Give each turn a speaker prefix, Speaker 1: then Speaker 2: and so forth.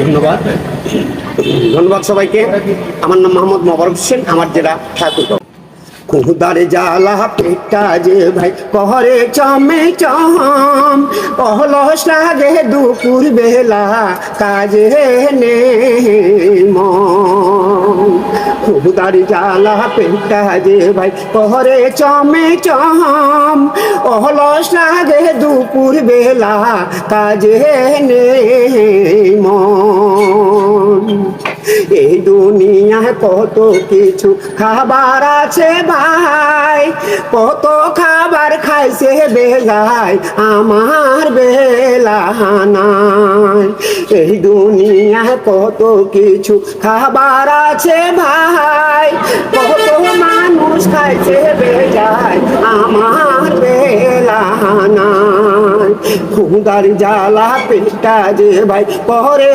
Speaker 1: ধন্যবাদ ধন্যবাদ সবাইকে। আমার নাম মোহাম্মদ মোবারক হোসেন, আমার জেলা ঠাকুর। খুদার জ্বালা পেটটা যে ভাই কহরে চমে চম, অলস লাগে দুপুর বেলা কাজে নে মন। খুদার জ্বালা পেটটা যে ভাই কহরে চমে চম, অলস লাগে দুপুর বেলা কাজে নে মন। এই দুনিয়ায় কত কিছু খাবার আছে ভাই, কত খাবার খাইছে বেলায় আমার বেলা নাই। এই দুনিয়ায় কত কিছু খাবার আছে ভাই, কত মানুষ খাইছে বেলায় আমার বেলা নাই। খুদার জ্বালা পেটটা যে ভাই পরে